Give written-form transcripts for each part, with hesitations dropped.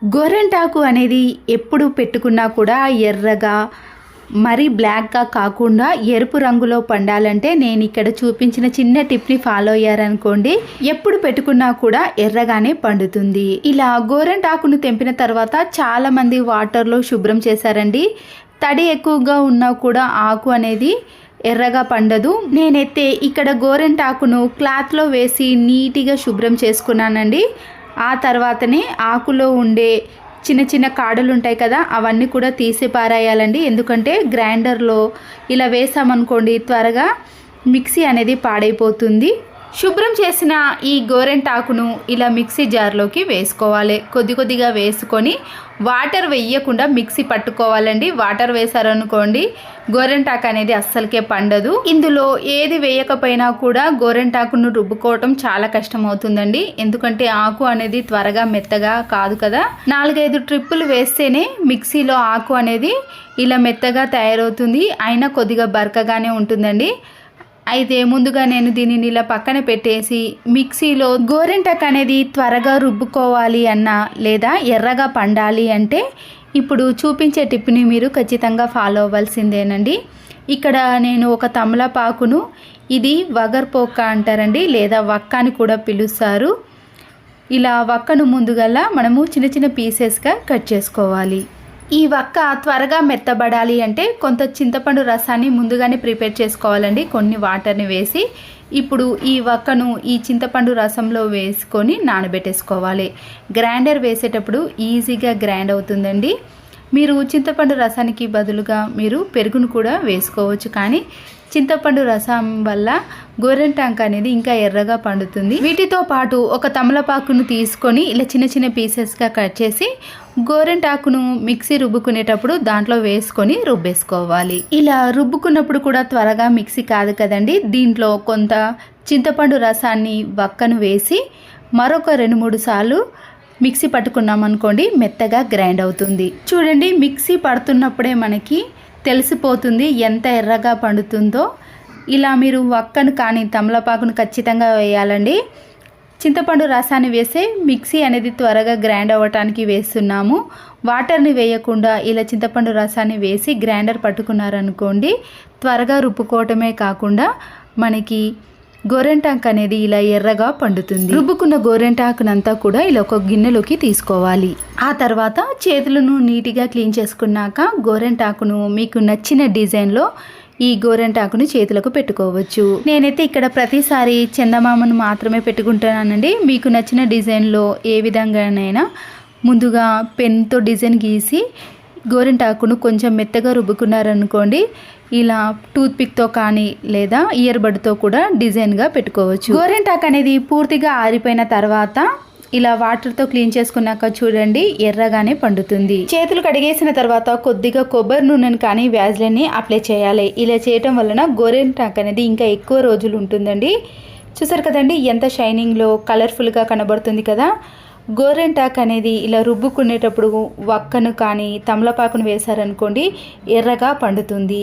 గోరెంటాకు అనేది ఎప్పుడు పెట్టుకున్నా కూడా ఎర్రగా మరి బ్లాక్గా కాకుండా ఎరుపు రంగులో పండాలంటే నేను ఇక్కడ చూపించిన చిన్న టిప్ని ఫాలో అయ్యారనుకోండి, ఎప్పుడు పెట్టుకున్నా కూడా ఎర్రగానే పండుతుంది. ఇలా గోరెంటాకును తెంపిన తర్వాత చాలా మంది వాటర్లో శుభ్రం చేశారండి. తడి ఎక్కువగా ఉన్నా కూడా ఆకు అనేది ఎర్రగా పండదు. నేనైతే ఇక్కడ గోరెంటాకును క్లాత్లో వేసి నీట్గా శుభ్రం చేసుకున్నానండి. ఆ తర్వాతనే ఆకులో ఉండే చిన్న చిన్న కాడలు ఉంటాయి కదా, అవన్నీ కూడా తీసి పారేయాలండి. ఎందుకంటే గ్రైండర్లో ఇలా వేసామనుకోండి త్వరగా మిక్సీ అనేది పాడైపోతుంది. శుభ్రం చేసిన ఈ గోరెంటాకును ఇలా మిక్సీ జార్లోకి వేసుకోవాలి. కొద్ది కొద్దిగా వేసుకొని వాటర్ వేయకుండా మిక్సీ పట్టుకోవాలండి. వాటర్ వేసారనుకోండి గోరెంటాకు అనేది అస్సలకే పండదు. ఇందులో ఏది వేయకపోయినా కూడా గోరెంటాకును రుబ్బుకోవటం చాలా కష్టం అవుతుందండి. ఎందుకంటే ఆకు అనేది త్వరగా మెత్తగా కాదు కదా. 4-5 ట్రిప్పులు వేస్తేనే మిక్సీలో ఆకు అనేది ఇలా మెత్తగా తయారవుతుంది. అయినా కొద్దిగా బరకగానే ఉంటుందండి. అయితే ముందుగా నేను దీనిని ఇలా పక్కన పెట్టేసి మిక్సీలో గోరెంటాకు అనేది త్వరగా రుబ్బుకోవాలి అన్నా లేదా ఎర్రగా పండాలి అంటే ఇప్పుడు చూపించే టిప్ని మీరు ఖచ్చితంగా ఫాలో అవ్వాల్సిందేనండి. ఇక్కడ నేను ఒక తమలపాకును, ఇది వగర్పోక అంటారండి లేదా వక్క అని కూడా పిలుస్తారు. ఇలా వక్కను ముందుగల మనము చిన్న చిన్న పీసెస్గా కట్ చేసుకోవాలి. ఈ వక్క త్వరగా మెత్తబడాలి అంటే కొంత చింతపండు రసాన్ని ముందుగానే ప్రిపేర్ చేసుకోవాలండి, కొన్ని వాటర్ని వేసి. ఇప్పుడు ఈ వక్కను ఈ చింతపండు రసంలో వేసుకొని నానబెట్టేసుకోవాలి. గ్రైండర్ వేసేటప్పుడు ఈజీగా గ్రైండ్ అవుతుందండి. మీరు చింతపండు రసానికి బదులుగా మీరు పెరుగును కూడా వేసుకోవచ్చు, కానీ చింతపండు రసం వల్ల గోరెంటాకు అనేది ఇంకా ఎర్రగా పండుతుంది. వీటితో పాటు ఒక తమలపాకును తీసుకొని ఇలా చిన్న చిన్న పీసెస్గా కట్ చేసి గోరెంటాకును మిక్సీ రుబ్బుకునేటప్పుడు దాంట్లో వేసుకొని రుబ్బేసుకోవాలి. ఇలా రుబ్బుకున్నప్పుడు కూడా త్వరగా మిక్సీ కాదు కదండి. దీంట్లో కొంత చింతపండు రసాన్ని వక్కను వేసి మరొక 2-3 సార్లు మిక్సీ పట్టుకున్నాం అనుకోండి మెత్తగా గ్రైండ్ అవుతుంది. చూడండి, మిక్సీ పడుతున్నప్పుడే మనకి తెలిసిపోతుంది ఎంత ఎర్రగా పండుతుందో. ఇలా మీరు వక్కను కానీ తమలపాకును ఖచ్చితంగా వేయాలండి. చింతపండు రసాన్ని వేసే మిక్సీ అనేది త్వరగా గ్రైండ్ అవ్వటానికి వేస్తున్నాము. వాటర్ని వేయకుండా ఇలా చింతపండు రసాన్ని వేసి గ్రైండర్ పట్టుకున్నారనుకోండి త్వరగా రుబ్బుకోవటమే కాకుండా మనకి గోరెంటాకు అనేది ఇలా ఎర్రగా పండుతుంది. రుబ్బుకున్న గోరెంటాకునంతా కూడా ఇలా ఒక గిన్నెలోకి తీసుకోవాలి. ఆ తర్వాత చేతులను నీట్గా క్లీన్ చేసుకున్నాక గోరెంటాకును మీకు నచ్చిన డిజైన్లో ఈ గోరెంటాకును చేతులకు పెట్టుకోవచ్చు. నేనైతే ఇక్కడ ప్రతిసారి చందమామను మాత్రమే పెట్టుకుంటున్నానండి. మీకు నచ్చిన డిజైన్లో ఏ విధంగానైనా ముందుగా పెన్తో డిజైన్ గీసి గోరెంటాకును కొంచెం మెత్తగా రుబ్బుకున్నారనుకోండి ఇలా టూత్పిక్తో కానీ లేదా ఇయర్ బడ్తో కూడా డిజైన్గా పెట్టుకోవచ్చు. గోరెంటాకు అనేది పూర్తిగా ఆరిపోయిన తర్వాత ఇలా వాటర్తో క్లీన్ చేసుకున్నాక చూడండి ఎర్రగానే పండుతుంది. చేతులు కడిగేసిన తర్వాత కొద్దిగా కొబ్బరి నూనెను కానీ వ్యాజ్లైన్ని అప్లై చేయాలి. ఇలా చేయటం వలన గోరెంటాకు అనేది ఇంకా ఎక్కువ రోజులు ఉంటుందండి. చూసారు కదండి ఎంత షైనింగ్లో కలర్ఫుల్గా కనబడుతుంది కదా. గోరెంటాకు అనేది ఇలా రుబ్బుకునేటప్పుడు వక్కను కానీ తమలపాకును వేశారనుకోండి ఎర్రగా పండుతుంది.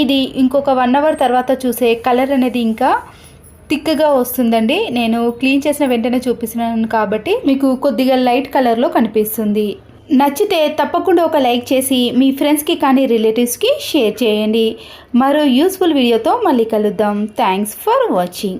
ఇది ఇంకొక 1 అవర్ తర్వాత చూసే కలర్ అనేది ఇంకా థిక్గా వస్తుందండి. నేను క్లీన్ చేసిన వెంటనే చూపిస్తున్నాను కాబట్టి మీకు కొద్దిగా లైట్ కలర్లో కనిపిస్తుంది. నచ్చితే తప్పకుండా ఒక లైక్ చేసి మీ ఫ్రెండ్స్కి కానీ రిలేటివ్స్కి షేర్ చేయండి. మరో యూస్ఫుల్ వీడియోతో మళ్ళీ కలుద్దాం. Thanks for watching.